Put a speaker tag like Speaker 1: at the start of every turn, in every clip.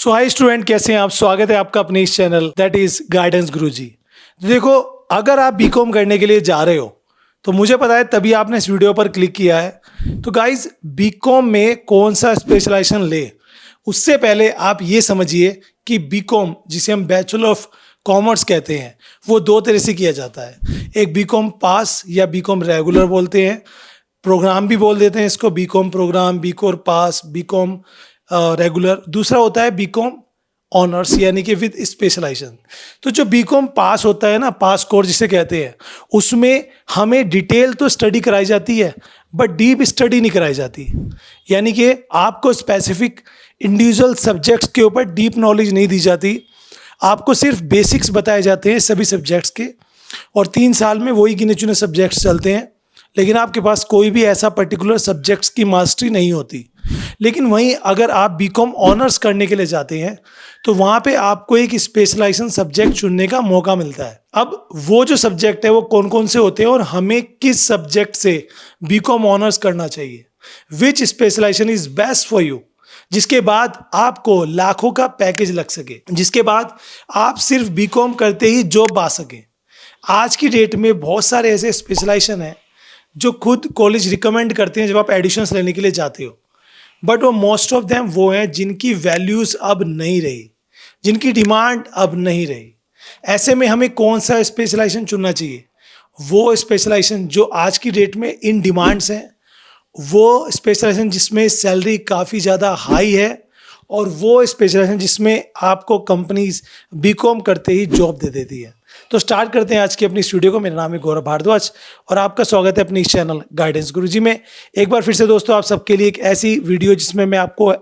Speaker 1: सो high student, कैसे हैं आप? स्वागत है आपका अपने इस चैनल दैट इज गाइडेंस गुरुजी। देखो, अगर आप बीकॉम करने के लिए जा रहे हो तो मुझे पता है तभी आपने इस वीडियो पर क्लिक किया है। तो गाइज, बीकॉम में कौन सा स्पेशलाइजेशन ले उससे पहले आप ये समझिए कि बीकॉम, जिसे हम बैचलर ऑफ कॉमर्स कहते हैं, वो दो तरह से किया जाता है। एक बीकॉम पास या बीकॉम रेगुलर बोलते हैं, प्रोग्राम भी बोल देते हैं इसको, BCom programme, BCom pass, BCom regular. दूसरा होता है बीकॉम ऑनर्स, यानी कि विद स्पेशलाइजेशन। तो जो बीकॉम पास होता है ना, पास कोर्स जिसे कहते हैं, उसमें हमें डिटेल तो स्टडी कराई जाती है बट डीप स्टडी नहीं कराई जाती। यानी कि आपको स्पेसिफिक इंडिविजुअल सब्जेक्ट्स के ऊपर डीप नॉलेज नहीं दी जाती, आपको सिर्फ बेसिक्स बताए जाते हैं सभी सब्जेक्ट्स के, और 3 साल में वही गिने चुने सब्जेक्ट्स चलते हैं, लेकिन आपके पास कोई भी ऐसा पर्टिकुलर सब्जेक्ट्स की मास्टरी नहीं होती। लेकिन वहीं अगर आप बीकॉम ऑनर्स करने के लिए जाते हैं तो वहाँ पे आपको एक स्पेशलाइजेशन सब्जेक्ट चुनने का मौका मिलता है। अब वो जो सब्जेक्ट है वो कौन कौन से होते हैं और हमें किस सब्जेक्ट से बीकॉम ऑनर्स करना चाहिए, which specialisation is best for you, जिसके बाद आपको लाखों का पैकेज लग सके, जिसके बाद आप सिर्फ बीकॉम करते ही जॉब पा सके। आज की डेट में बहुत सारे ऐसे स्पेशलाइजेशन हैं जो खुद कॉलेज रिकमेंड करते हैं जब आप एडिशंस लेने के लिए जाते हो, बट वो मोस्ट ऑफ देम वो हैं जिनकी वैल्यूज़ अब नहीं रही, जिनकी डिमांड अब नहीं रही। ऐसे में हमें कौन सा स्पेशलाइजेशन चुनना चाहिए? वो स्पेशलाइजेशन जो आज की डेट में इन डिमांड्स हैं, वो स्पेशलाइजेशन जिसमें सैलरी काफ़ी ज़्यादा हाई है, और वो स्पेशलाइजेशन जिसमें आपको कंपनीज बीकॉम करते ही जॉब दे देती है। तो स्टार्ट करते हैं आज की अपनी इस वीडियो को। मेरा नाम है गौरव भारद्वाज और आपका स्वागत है अपनी इस चैनल गाइडेंस गुरुजी में। एक बार फिर से दोस्तों, आप सबके लिए एक ऐसी वीडियो जिसमें मैं आपको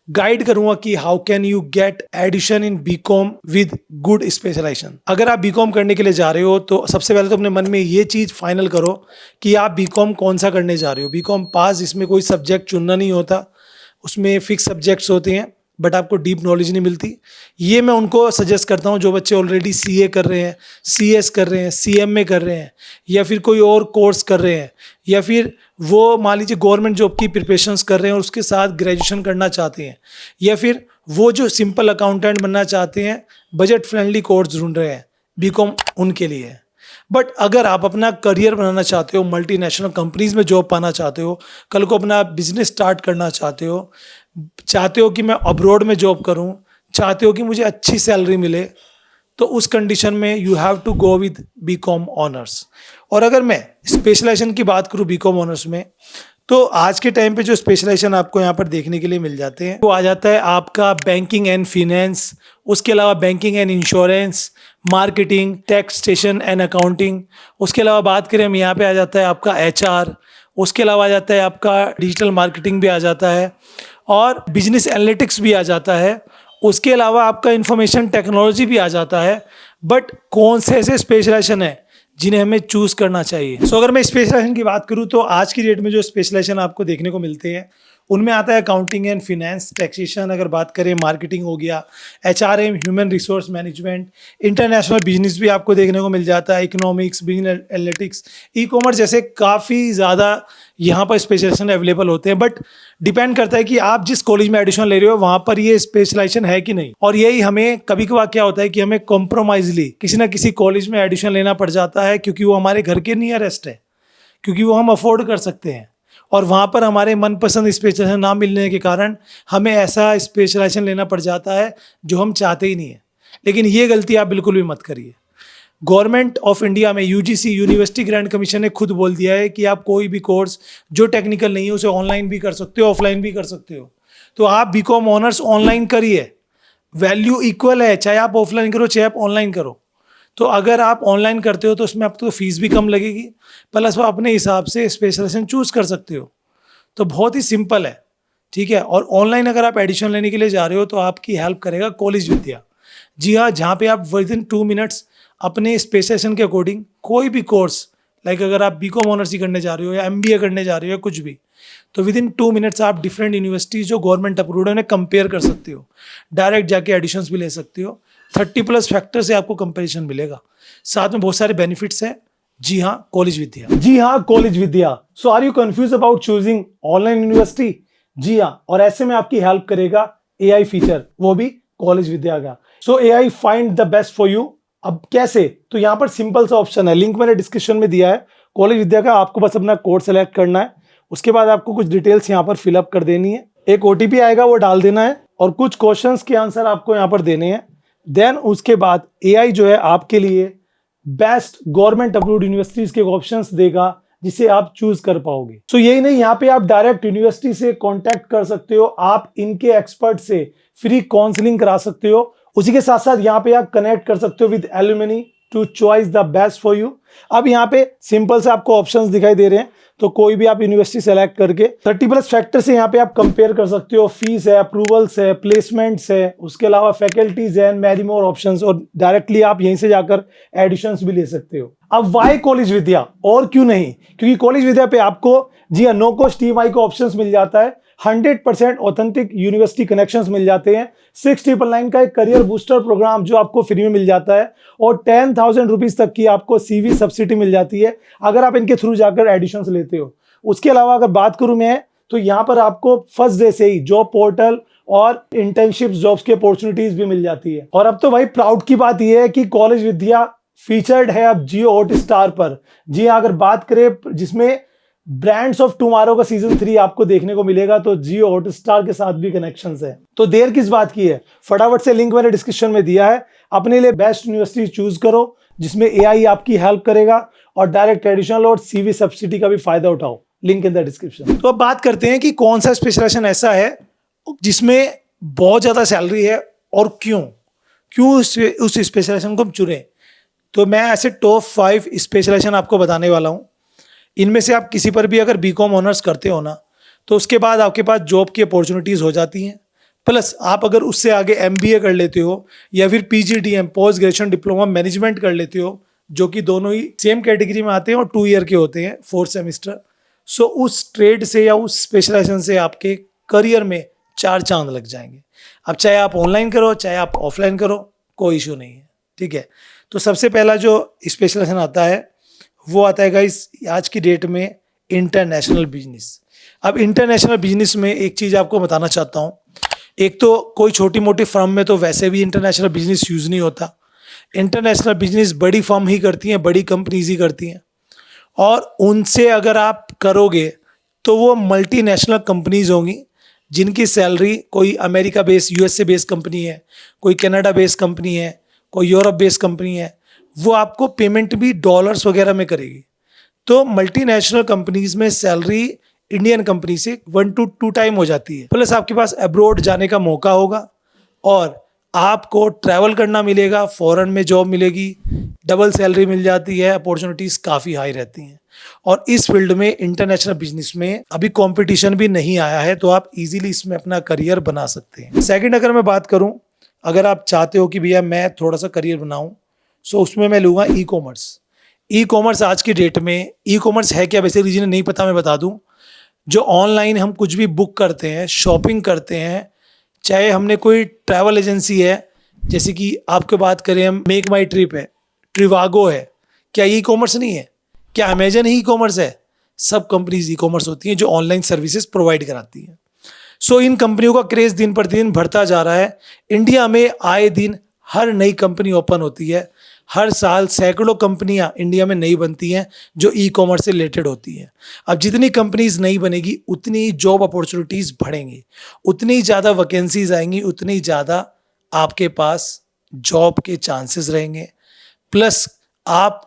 Speaker 1: गाइड करूंगा कि how can you get admission in BCom with good specialisation. अगर आप बीकॉम करने के लिए जा रहे हो तो सबसे पहले तो अपने मन में ये चीज़ फाइनल करो कि आप बीकॉम कौन सा करने जा रहे हो। बीकॉम पास, जिसमें कोई सब्जेक्ट चुनना नहीं होता, उसमें फिक्स सब्जेक्ट्स होते हैं बट आपको डीप नॉलेज नहीं मिलती। ये मैं उनको सजेस्ट करता हूँ जो बच्चे ऑलरेडी सीए कर रहे हैं, सीएस कर रहे हैं, सीएमए कर रहे हैं, या फिर कोई और कोर्स कर रहे हैं, या फिर वो मान लीजिए गवर्नमेंट जॉब की प्रिपरेशंस कर रहे हैं और उसके साथ ग्रेजुएशन करना चाहते हैं, या फिर वो जो सिंपल अकाउंटेंट बनना चाहते हैं, बजट फ्रेंडली कोर्स ढूंढ रहे हैं। बीकॉम उनके लिए है। बट अगर आप अपना करियर बनाना चाहते हो, मल्टीनेशनल कंपनीज में जॉब पाना चाहते हो, कल को अपना बिजनेस स्टार्ट करना चाहते हो कि मैं अब्रॉड में जॉब करूं, चाहते हो कि मुझे अच्छी सैलरी मिले, तो उस कंडीशन में you have to go with BCom honours. और अगर मैं स्पेशलाइजेशन की बात करूं बीकॉम ऑनर्स में, तो आज के टाइम पे जो स्पेशलाइजेशन आपको यहाँ पर देखने के लिए मिल जाते हैं, वो आ जाता है आपका बैंकिंग एंड फिनेंस, उसके अलावा banking and insurance, marketing, taxation and accounting. उसके अलावा बात करें हम, यहाँ पे आ जाता है आपका एचआर, उसके अलावा आ जाता है आपका डिजिटल मार्केटिंग भी आ जाता है, और बिजनेस एनालिटिक्स भी आ जाता है। उसके अलावा आपका इंफॉर्मेशन टेक्नोलॉजी भी आ जाता है। बट कौन से ऐसे स्पेशलाइजेशन है जिन्हें हमें चूज़ करना चाहिए? सो अगर मैं स्पेशलाइजेशन की बात करूँ तो आज की डेट में जो स्पेशलाइजेशन आपको देखने को मिलते हैं उनमें आता है अकाउंटिंग एंड फिनेंस, टैक्सेशन अगर बात करें, मार्केटिंग हो गया, HRM, human resource management, international business भी आपको देखने को मिल जाता है, economics, business analytics, e commerce, जैसे काफ़ी ज़्यादा यहाँ पर स्पेशलाइजेशन अवेलेबल होते हैं। बट डिपेंड करता है कि आप जिस कॉलेज में एडमिशन ले रहे हो वहाँ पर ये स्पेशलाइजेशन है कि नहीं। और यही हमें कभी कभार क्या होता है कि हमें कॉम्प्रोमाइजली किसी ना किसी कॉलेज में एडमिशन लेना पड़ जाता है, क्योंकि वो हमारे घर के नियरेस्ट है, क्योंकि वो हम अफोर्ड कर सकते हैं, और वहाँ पर हमारे मनपसंद स्पेशलाइजेशन ना मिलने के कारण हमें ऐसा स्पेशलाइजेशन लेना पड़ जाता है जो हम चाहते ही नहीं है। लेकिन ये गलती आप बिल्कुल भी मत करिए। गवर्नमेंट ऑफ इंडिया में यूजीसी, यूनिवर्सिटी ग्रांट कमीशन ने खुद बोल दिया है कि आप कोई भी कोर्स जो टेक्निकल नहीं है उसे ऑनलाइन भी कर सकते हो, ऑफलाइन भी कर सकते हो। तो आप बीकॉम ऑनर्स ऑनलाइन करिए, वैल्यू इक्वल है, चाहे आप ऑफलाइन करो चाहे आप ऑनलाइन करो। तो अगर आप ऑनलाइन करते हो तो उसमें आपको फीस भी कम लगेगी, प्लस आप अपने हिसाब से स्पेशलाइजेशन चूज़ कर सकते हो। तो बहुत ही सिंपल है, ठीक है। और ऑनलाइन अगर आप एडिशन लेने के लिए जा रहे हो तो आपकी हेल्प करेगा कॉलेज विद्या। जी हाँ, जहाँ पे आप विद इन 2 मिनट्स अपने स्पेशलाइजेशन के अकॉर्डिंग कोई भी कोर्स, लाइक अगर आप बीकॉम ऑनर्स ही करने जा रहे हो या एमबीए करने जा रहे हो या कुछ भी, तो विद इन 2 मिनट्स आप डिफरेंट यूनिवर्सिटीज जो गवर्नमेंट अप्रूव्ड है उन्हें कंपेयर कर सकते हो, डायरेक्ट जाके एडिशंस भी ले सकते हो। 30+ फैक्टर से आपको कंपेरिजन मिलेगा, साथ में बहुत सारे बेनिफिट्स हैं। जी हाँ, कॉलेज विद्या। जी हाँ, College Vidya. So are you confuse about choosing online university? जी हाँ, और ऐसे में आपकी हेल्प करेगा एआई फीचर, वो भी कॉलेज विद्या का। सो AI find the best for you. अब कैसे, तो यहाँ पर सिंपल सा ऑप्शन है, लिंक मैंने डिस्क्रिप्शन में दिया है, कॉलेज विद्या का। आपको बस अपना कोड सेलेक्ट करना है, उसके बाद आपको कुछ डिटेल्स यहाँ पर फिलअप कर देनी है, एक OTP आएगा वो डाल देना है, और कुछ क्वेश्चंस के आंसर आपको यहाँ पर देने हैं। देन उसके बाद AI जो है आपके लिए बेस्ट गवर्नमेंट अप्रूव्ड यूनिवर्सिटीज के ऑप्शंस देगा जिसे आप चूज कर पाओगे। सो यही नहीं, यहाँ पे आप डायरेक्ट यूनिवर्सिटी से कांटेक्ट कर सकते हो, आप इनके एक्सपर्ट से फ्री काउंसलिंग करा सकते हो। उसी के साथ साथ यहाँ पे आप कनेक्ट कर सकते हो with alumni to choice the best for you. अब यहाँ पे सिंपल से आपको ऑप्शंस दिखाई दे रहे हैं, तो कोई भी आप यूनिवर्सिटी सेलेक्ट करके 30+ फैक्टर से यहाँ पे आप कंपेयर कर सकते हो। फीस है, अप्रूवल्स है, प्लेसमेंट्स है, उसके अलावा फैकल्टीज है, मैनी मोर ऑप्शंस, और डायरेक्टली आप यहीं से जाकर एडिशंस भी ले सकते हो। अब वाई कॉलेज विद्या, और क्यों नहीं, क्योंकि कॉलेज विद्या पे आपको जी हाँ नो कॉस्ट EMI का ऑप्शंस मिल जाता है, 100% ऑथेंटिक यूनिवर्सिटी कनेक्शंस मिल जाते हैं, 699 का एक करियर बूस्टर प्रोग्राम जो आपको फ्री में मिल जाता है, और 10,000 रुपीज तक की आपको CV सब्सिडी मिल जाती है अगर आप इनके थ्रू जाकर एडिशंस लेते हो। उसके अलावा अगर बात करूं मैं, तो यहाँ पर आपको फर्स्ट डे से ही जॉब पोर्टल और इंटर्नशिप जॉब्स की अपॉर्चुनिटीज भी मिल जाती है। और अब तो भाई प्राउड की बात यह है कि कॉलेज विद्या फीचर्ड है अब जियो हॉटस्टार पर। जी हाँ, अगर बात करें जिसमें ब्रांड्स ऑफ टुमारो का सीजन 3 आपको देखने को मिलेगा, तो जियो हॉटस्टार के साथ भी कनेक्शंस है। तो देर किस बात की है, फटाफट से लिंक मैंने डिस्क्रिप्शन में दिया है, अपने लिए बेस्ट यूनिवर्सिटी चूज करो जिसमें AI आपकी हेल्प करेगा, और डायरेक्ट एडिशनल और CV सब्सिडी का भी फायदा उठाओ, लिंक इन द डिस्क्रिप्शन। तो अब बात करते हैं कि कौन सा स्पेशलाइजेशन ऐसा है जिसमें बहुत ज्यादा सैलरी है, और क्यों उस स्पेशलाइजेशन को हम चुने। तो मैं ऐसे टॉप 5 स्पेशलाइजेशन आपको बताने वाला हूँ। इनमें से आप किसी पर भी अगर BCom ऑनर्स करते हो ना, तो उसके बाद आपके पास जॉब की अपॉर्चुनिटीज़ हो जाती हैं, प्लस आप अगर उससे आगे MBA कर लेते हो या फिर PGDM post graduation diploma management कर लेते हो, जो कि दोनों ही सेम कैटेगरी में आते हैं और 2 ईयर के होते हैं, 4 सेमेस्टर। सो उस ट्रेड से या उस स्पेशलाइजेशन से आपके करियर में 4 चांद लग जाएंगे। अब चाहे आप ऑनलाइन करो चाहे आप ऑफलाइन करो, कोई इशू नहीं है, ठीक है। तो सबसे पहला जो स्पेशलाइजेशन आता है वो आता है गाइस आज की डेट में इंटरनेशनल बिजनेस। अब इंटरनेशनल बिजनेस में एक चीज़ आपको बताना चाहता हूँ, एक तो कोई छोटी मोटी फर्म में तो वैसे भी इंटरनेशनल बिजनेस यूज़ नहीं होता। इंटरनेशनल बिजनेस बड़ी फर्म ही करती हैं, बड़ी कंपनीज ही करती हैं, और उनसे अगर आप करोगे तो वो मल्टीनेशनल कंपनीज होंगी जिनकी सैलरी कोई America based USA based company है, कोई कनाडा बेस्ड कंपनी है, कोई यूरोप बेस्ड कंपनी है, वो आपको पेमेंट भी डॉलर्स वगैरह में करेगी। तो मल्टीनेशनल कंपनीज में सैलरी इंडियन कंपनी से 1 to 2 टाइम हो जाती है, प्लस आपके पास अब्रॉड जाने का मौका होगा, और आपको ट्रैवल करना मिलेगा, फॉरेन में जॉब मिलेगी, डबल सैलरी मिल जाती है, अपॉर्चुनिटीज़ काफ़ी हाई रहती हैं। और इस फील्ड में इंटरनेशनल बिजनेस में अभी कंपटीशन भी नहीं आया है, तो आप इजीली इसमें अपना करियर बना सकते हैं। सेकंड, अगर मैं बात करूं, अगर आप चाहते हो कि भैया मैं थोड़ा सा करियर बनाऊं, सो उसमें मैं लूँगा ई-कॉमर्स। ई-कॉमर्स आज की डेट में, ई-कॉमर्स है क्या बेसिकली जिन्हें नहीं पता मैं बता दूं, जो ऑनलाइन हम कुछ भी बुक करते हैं, शॉपिंग करते हैं, चाहे हमने कोई ट्रैवल एजेंसी है, जैसे कि आपको बात करें हम मेक माई ट्रिप है, ट्रिवागो है, क्या ई-कॉमर्स नहीं है? क्या अमेजन ही ई-कॉमर्स है? सब कंपनीज ई-कॉमर्स होती हैं जो ऑनलाइन सर्विसेज प्रोवाइड कराती हैं। सो इन कंपनियों का क्रेज दिन प्रतिदिन बढ़ता जा रहा है। इंडिया में आए दिन हर नई कंपनी ओपन होती है, हर साल सैकड़ों कंपनियां इंडिया में नई बनती हैं जो ई-कॉमर्स से रिलेटेड होती हैं। अब जितनी कंपनीज नई बनेगी उतनी ही जॉब अपॉर्चुनिटीज़ बढ़ेंगी, उतनी ही ज़्यादा वैकेंसीज आएंगी, उतनी ही ज़्यादा आपके पास जॉब के चांसेस रहेंगे। प्लस आप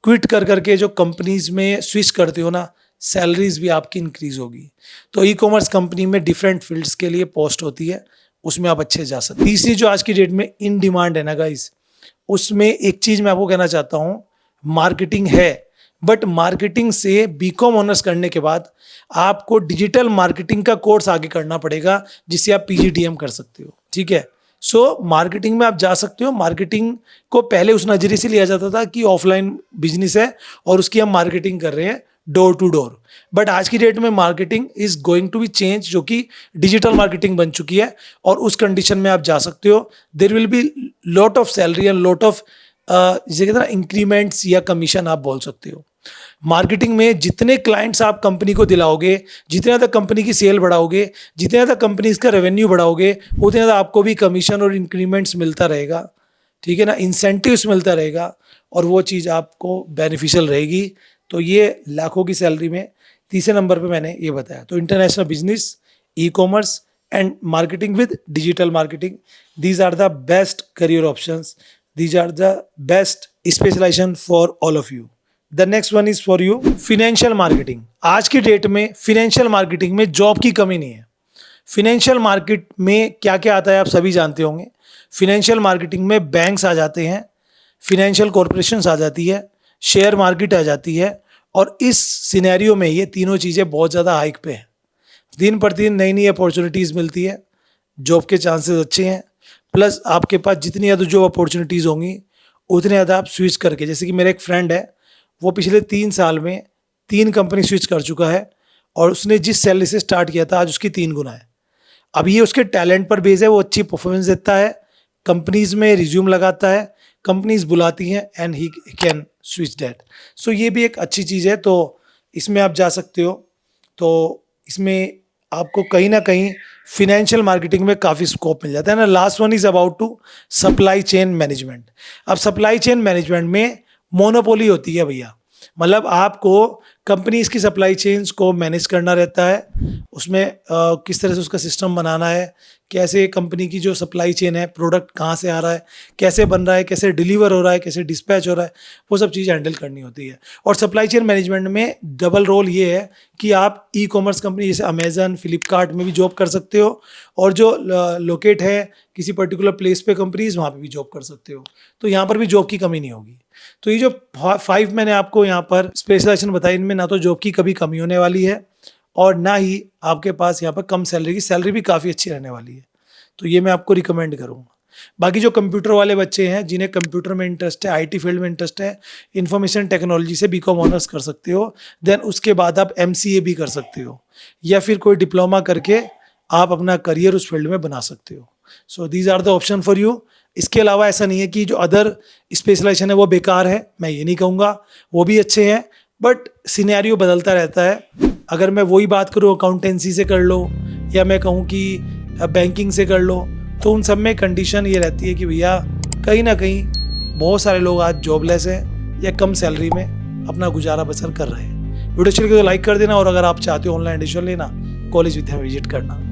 Speaker 1: क्विट कर करके जो कंपनीज में स्विच करते हो ना, सैलरीज भी आपकी इंक्रीज होगी। तो ई-कॉमर्स कंपनी में डिफरेंट फील्ड्स के लिए पोस्ट होती है, उसमें आप अच्छे जा सकते हैं। तीसरी जो आज की डेट में इन डिमांड है ना गाइस, उसमें एक चीज़ मैं आपको कहना चाहता हूँ, मार्केटिंग है, बट मार्केटिंग से बीकॉम ऑनर्स करने के बाद आपको डिजिटल मार्केटिंग का कोर्स आगे करना पड़ेगा, जिससे आप PGDM कर सकते हो, ठीक है। सो मार्केटिंग में आप जा सकते हो। मार्केटिंग को पहले उस नज़रिए से लिया जाता था कि ऑफलाइन बिजनेस है और उसकी हम मार्केटिंग कर रहे हैं डोर टू डोर, बट आज की डेट में marketing is going to be change, जो कि डिजिटल मार्केटिंग बन चुकी है, और उस कंडीशन में आप जा सकते हो। There will be lot of salary and lot of जिसे कहते हैं ना इंक्रीमेंट्स या कमीशन आप बोल सकते हो। मार्केटिंग में जितने क्लाइंट्स आप कंपनी को दिलाओगे, जितने ज़्यादा कंपनी की सेल बढ़ाओगे, जितने ज़्यादा कंपनी का रेवेन्यू बढ़ाओगे, उतने ज़्यादा आपको भी कमीशन और इंक्रीमेंट्स मिलता रहेगा, ठीक है ना, इंसेंटिव्स मिलता रहेगा और वो चीज़ आपको बेनिफिशियल रहेगी। तो ये लाखों की सैलरी में तीसरे नंबर पे मैंने ये बताया। तो international business, e commerce and marketing with digital marketing, these are the best career options, these are the best specialisation for all of you. The next one is for you financial marketing. आज की date में financial marketing में job की कमी नहीं है। Financial market में क्या क्या आता है आप सभी जानते होंगे। फिनेंशियल मार्केटिंग में बैंक्स आ जाते हैं, फिनेंशियल कॉरपोरेशंस आ जाती है, शेयर मार्केट आ जाती है और इस सिनेरियो में ये तीनों चीज़ें बहुत ज़्यादा हाइक पे हैं। दिन प्रतिदिन नई नई अपॉर्चुनिटीज़ मिलती है, जॉब के चांसेस अच्छे हैं, प्लस आपके पास जितनी ज़्यादा जॉब अपॉर्चुनिटीज़ होंगी उतने ज़्यादा आप स्विच करके, जैसे कि मेरा एक फ्रेंड है, वो पिछले 3 साल में 3 कंपनी स्विच कर चुका है और उसने जिस सैलरी से स्टार्ट किया था आज उसकी 3 गुना है। अब ये उसके टैलेंट पर बेस है, वो अच्छी परफॉर्मेंस देता है, कंपनीज़ में रिज्यूम लगाता है, कंपनीज़ बुलाती हैं and he can switch that. So ये भी एक अच्छी चीज़ है, तो इसमें आप जा सकते हो। तो इसमें आपको कहीं ना कहीं फिनेंशियल मार्केटिंग में काफ़ी स्कोप मिल जाता है ना। Last one is about to supply chain management. अब सप्लाई चेन मैनेजमेंट में मोनोपोली होती है भैया, मतलब आपको कंपनीज की सप्लाई चेन्स को मैनेज करना रहता है, उसमें किस तरह से उसका सिस्टम बनाना है, कैसे कंपनी की जो सप्लाई चेन है, प्रोडक्ट कहाँ से आ रहा है, कैसे बन रहा है, कैसे डिलीवर हो रहा है, कैसे डिस्पैच हो रहा है, वो सब चीज़ हैंडल करनी होती है। और सप्लाई चेन मैनेजमेंट में डबल रोल ये है कि आप ई कॉमर्स कंपनी जैसे अमेजन, फ्लिपकार्ट में भी जॉब कर सकते हो और जो लोकेट है किसी पर्टिकुलर प्लेस पे कंपनीज, वहाँ पे भी जॉब कर सकते हो। तो यहाँ पर भी जॉब की कमी नहीं होगी। तो ये जो 5 मैंने आपको यहाँ पर स्पेशलाइजेशन बताई, इनमें ना तो जॉब की कभी कमी होने वाली है और ना ही आपके पास यहाँ पर कम सैलरी की, सैलरी भी काफ़ी अच्छी रहने वाली है। तो ये मैं आपको रिकमेंड करूँगा। बाकी जो कंप्यूटर वाले बच्चे हैं, जिन्हें कंप्यूटर में इंटरेस्ट है, आईटी फील्ड में इंटरेस्ट है, इंफॉर्मेशन टेक्नोलॉजी से बीकॉम ऑनर्स कर सकते हो, देन उसके बाद आप एमसीए भी कर सकते हो या फिर कोई डिप्लोमा करके आप अपना करियर उस फील्ड में बना सकते हो। So these are the option for you. इसके अलावा ऐसा नहीं है कि जो अदर स्पेशलाइजेशन है वो बेकार है, मैं ये नहीं कहूँगा, वो भी अच्छे हैं, बट सिनेरियो बदलता रहता है। अगर मैं वही बात करूँ अकाउंटेंसी से कर लो या मैं कहूँ कि बैंकिंग से कर लो, तो उन सब में कंडीशन ये रहती है कि भैया कहीं ना कहीं बहुत सारे लोग आज जॉबलेस हैं या कम सैलरी में अपना गुजारा बसर कर रहे हैं। वीडियो अच्छी लगे तो लाइक कर देना और अगर आप चाहते हो ऑनलाइन एडमिशन लेना, कॉलेज विद्या में विजिट करना।